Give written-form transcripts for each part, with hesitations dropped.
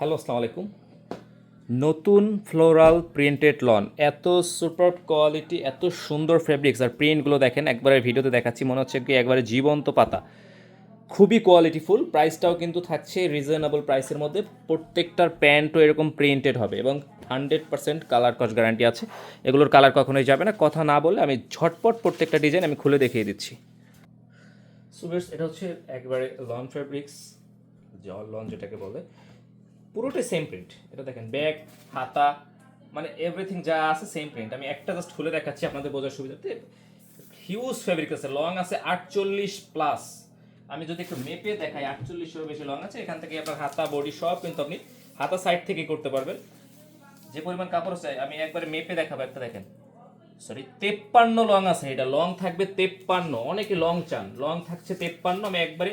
Hello, আসসালামু আলাইকুম। নতুন ফ্লোরাল প্রিন্টেড লন, এত সুপার কোয়ালিটি, এত সুন্দর ফেব্রিক্স আর প্রিন্টগুলো দেখেন। একবারে ভিডিওতে দেখাচ্ছি, মনে হচ্ছে কি একবারে জীবন্ত পাতা। খুবই কোয়ালিটিফুল, প্রাইসটাও কিন্তু থাকছে রিজনেবল প্রাইসের মধ্যে। প্রত্যেকটার প্যান্টও এরকম প্রিন্টেড হবে এবং 100% কালার কস গ্যারান্টি আছে। এগুলোর কালার কখনোই যাবে না। কথা না বলে আমি ঝটপট প্রত্যেকটা ডিজাইন আমি খুলে দেখিয়ে দিচ্ছি। সো ভিউয়ার্স, এটা হচ্ছে একবারে লন ফেব্রিক্স, লন যেটাকে বলে, পুরোটাই সেম প্রিন্ট। এটা দেখেন, ব্যাগ, হাতা, মানে এভরিথিং যা আছে সেম প্রিন্ট। আমি একটা জাস্ট খুলে দেখাচ্ছি আপনাদের বোঝার সুবিধাতে। হিউজ ফেব্রিক আছে, লং আছে 48 প্লাস। আমি যদি একটু মেপে দেখাই, 48এরও বেশি লং আছে। এখান থেকে আপনার হাতা, বডি সব কিন্তু আপনি হাতা সাইড থেকে করতে পারবেন। যে পরিমাণ কাপড় চাই আমি একবারে মেপে দেখাবো। একটা দেখেন, সরি 53 লং আছে। এটা লং থাকবে 53। অনেকে লং চান, লং থাকছে 53। আমি একবারে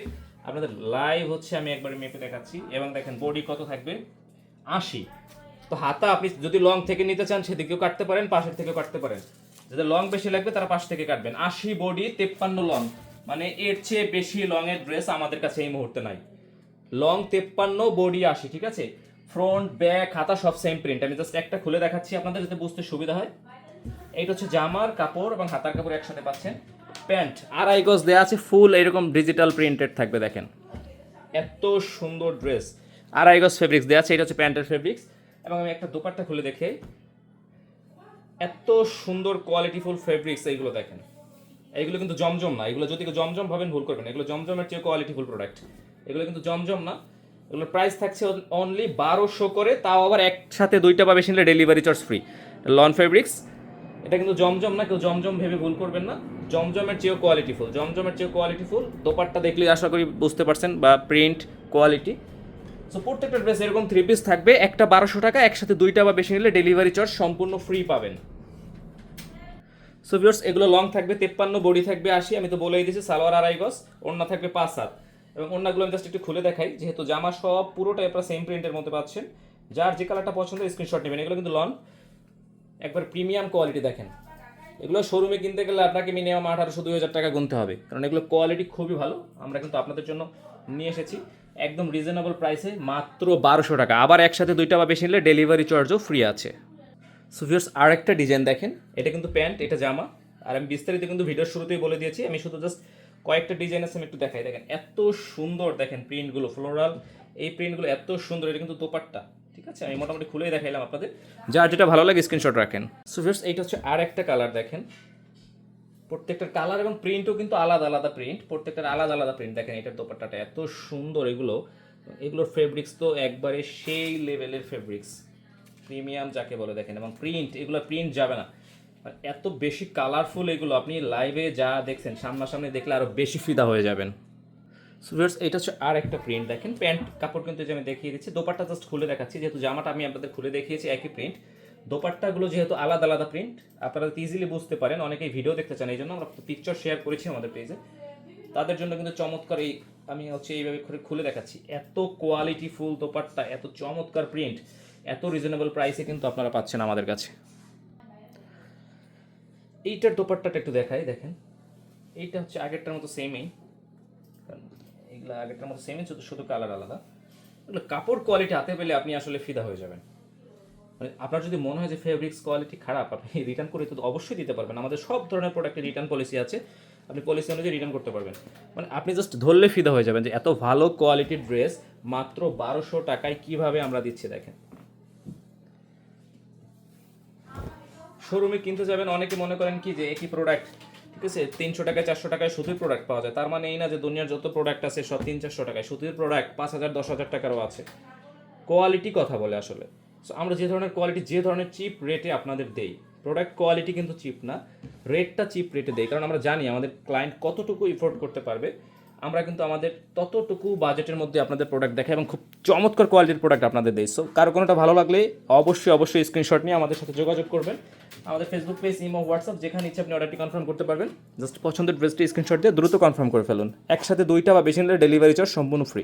আপনাদের লাইভ হচ্ছে আমি একবারে মেপে দেখাচ্ছি। এবং দেখেন বডি কত থাকবে, 80। তো হাতা আপনি যদি লং থেকে নিতে চান সেদিকেও কাটতে পারেন, পাশের থেকেও কাটতে পারেন। যাদের লং বেশি লাগবে তারা পাশ থেকে কাটবেন। 80 বডি, 53 লং, মানে এর চেয়ে বেশি লং এর ড্রেস আমাদের কাছে এই মুহূর্তে নাই। লং 53, বডি 80, ঠিক আছে। ফ্রন্ট, ব্যাক, হাতা সব সেম প্রিন্ট। আমি জাস্ট একটা খুলে দেখাচ্ছি আপনাদের যাতে বুঝতে সুবিধা হয়। এইটা হচ্ছে জামার কাপড় এবং হাতার কাপড় একসাথে পাচ্ছেন। প্যান্ট আড়াই গজ দেওয়া আছে, ফুল এরকম ডিজিটাল প্রিন্টেড থাকবে। দেখেন এত সুন্দর ড্রেস, আড়াই গজ ফেব্রিক্স দেওয়া আছে। এটা হচ্ছে প্যান্টের ফেব্রিক্স। এবং আমি একটা দোপাট্টা খুলে দেখে, এত সুন্দর কোয়ালিটিফুল ফেব্রিক্স। এইগুলো দেখেন, এইগুলো কিন্তু জমজম না। এগুলো যদি জমজম ভাবেন ভুল করবেন, এগুলো জমজমের চেয়ে কোয়ালিটিফুল প্রোডাক্ট। এগুলো কিন্তু জমজম না। এগুলোর প্রাইস থাকছে অনলি 1200 করে, তাও আবার একসাথে দুইটা বা বেশি নিলে delivery charge free. Lawn fabrics, এটা কিন্তু জমজম না, কেউ জমজম ভেবে ভুল করবেন না। জমজমের চেয়েও কোয়ালিটিফুল, জমজমের চেয়েও কোয়ালিটিফুল। দোপাট্টা দেখলে আশা করি বুঝতে পারছেন, বা প্রিন্ট কোয়ালিটি। সো প্রত্যেকটা ড্রেস এরকম 3 পিস থাকবে, একটা 1200 টাকা, একসাথে দুইটা বা বেশি নিলে ডেলিভারি চার্জ সম্পূর্ণ ফ্রি পাবেন। সো ভিউয়ার্স, এগুলো লং থাকবে 53, বডি থাকবে 80। আমি তো বলেই দিয়েছি, সালোয়ার আড়াই গজ, ওড়না থাকবে 5/7। এবং ওড়নাগুলো আমি জাস্ট একটু খুলে দেখাই, যেহেতু জামা সব পুরোটাই আপনারা সেম প্রিন্টের মধ্যে পাচ্ছেন। যার যে কালারটা পছন্দ স্ক্রিনশট নেবেন। এগুলো কিন্তু লন, একবার প্রিমিয়াম কোয়ালিটি। দেখেন এগুলো শোরুমে কিনতে গেলে আপনাকে মিনিমাম 1800-2000 টাকা গুনতে হবে, কারণ এগুলো কোয়ালিটি খুবই ভালো। আমরা কিন্তু আপনাদের জন্য নিয়ে এসেছি একদম রিজনেবল প্রাইসে, মাত্র 1200 টাকা। আবার একসাথে দুইটা বা বেশি নিলে ডেলিভারি চার্জও ফ্রি আছে। সো ভিউয়ার্স, আর একটা ডিজাইন দেখেন, এটা কিন্তু প্যান্ট, এটা জামা। আর আমি বিস্তারিত কিন্তু ভিডিওর শুরুতেই বলে দিয়েছি। আমি শুধু জাস্ট কয়েকটা ডিজাইন আছে আমি একটু দেখাই। দেখেন এত সুন্দর, দেখেন প্রিন্টগুলো ফ্লোরাল, এই প্রিন্টগুলো এত সুন্দর। এটা কিন্তু দোপাট্টা, ঠিক আছে। আমি মোটামুটি খুলেই দেখাইলাম আপনাদের, যার যেটা ভালো লাগে স্ক্রিনশট রাখেন। সো ভিউয়ার্স, এইটা হচ্ছে আর একটা কালার। দেখেন প্রত্যেকটার কালার এবং প্রিন্টও কিন্তু আলাদা আলাদা প্রিন্ট, প্রত্যেকটার আলাদা আলাদা প্রিন্ট। দেখেন এটার দোপাট্টাটা এত সুন্দর। এগুলোর ফেব্রিক্স তো একবারে সেই লেভেলের ফেব্রিক্স, প্রিমিয়াম যাকে বলে। দেখেন এবং প্রিন্ট, এগুলো প্রিন্ট যাবে না। আর এত বেশি কালারফুল এগুলো, আপনি লাইভে যা দেখছেন সামনাসামনি দেখলে আরও বেশি ফিদা হয়ে যাবেন। সো ভিউয়ার্স, এটা হচ্ছে আর একটা প্রিন্ট। দেখেন প্যান্ট কাপড় কিন্তু যে আমি দেখিয়ে দিচ্ছি, দোপাট্টা জাস্ট খুলে দেখাচ্ছি, যেহেতু জামাটা আমি আপনাদের খুলে দেখিয়েছি একই প্রিন্ট। দোপাট্টাগুলো যেহেতু আলাদা আলাদা প্রিন্ট, আপনারা ইজিলি বুঝতে পারেন। অনেকেই ভিডিও দেখতে চান, এই জন্য আমরা পিকচার শেয়ার করেছি আমাদের পেজে। তাদের জন্য কিন্তু চমৎকার এই, আমি হচ্ছে এইভাবে খুলে দেখাচ্ছি। এত কোয়ালিটিফুল দোপাট্টা, এত চমৎকার প্রিন্ট, এত রিজনেবল প্রাইসে কিন্তু আপনারা পাচ্ছেন আমাদের কাছে। এইটার দোপাট্টাটা একটু দেখাই। দেখেন এইটা হচ্ছে আগেরটার মতো সেমই, এগুলো আগেরটার মতো সেমই, শুধু শুধু কালার আলাদা। এগুলো কাপড় কোয়ালিটি হাতে পেলে আপনি আসলে ফিদা হয়ে যাবেন। মানে আপনার যদি মনে হয় যে ফেব্রিক্স কোয়ালিটি খারাপ, আপনি রিটার্ন করে তো অবশ্যই দিতে পারবেন। আমাদের সব ধরনের প্রোডাক্টের রিটার্ন পলিসি আছে, আপনি পলিসি অনুযায়ী রিটার্ন করতে পারবেন। মানে আপনি জাস্ট ধরলে ফিদা হয়ে যাবেন যে এত ভালো কোয়ালিটির ড্রেস মাত্র 1200 টাকায় কিভাবে আমরা দিচ্ছি। দেখেন শোরুমে কিনতে যাবেন, অনেকে মনে করেন কি যে একই প্রোডাক্ট, ঠিক আছে, 300 টাকায় 400 টাকায় সুতির প্রোডাক্ট পাওয়া যায়। তার মানে এই না যে দুনিয়ার যত প্রোডাক্ট আছে সব 300-400 টাকায়। সুতির প্রোডাক্ট 5000-10,000 টাকারও আছে। কোয়ালিটি কথা বলে আসলে। সো আমরা যে ধরনের কোয়ালিটি, যে ধরনের চিপ রেটে আপনাদের দেই, প্রোডাক্ট কোয়ালিটি কিন্তু চিপ না, রেটটা চিপ রেটে দেই। কারণ আমরা জানি আমাদের ক্লায়েন্ট কতটুকু এফোর্ড করতে পারবে। আমরা কিন্তু আমাদের ততটুকু বাজেটের মধ্যে আপনাদের প্রোডাক্ট দেখাই এবং খুব চমৎকার কোয়ালিটির প্রোডাক্ট আপনাদের দেই। সো কারো কোনোটা ভালো লাগলে অবশ্যই স্ক্রিনশট নিয়ে আমাদের সাথে যোগাযোগ করবেন। আমাদের ফেসবুক পেজ, ইমো, হোয়াটসঅ্যাপ, যেখানে ইচ্ছে আপনি অর্ডারটি কনফার্ম করতে পারবেন। জাস্ট পছন্দের ড্রেসটি স্ক্রিনশট দিয়ে দ্রুত কনফার্ম করে ফেলুন। একসাথে দুইটা বা বেশি নিলে ডেলিভারি চার্জ সম্পূর্ণ ফ্রি।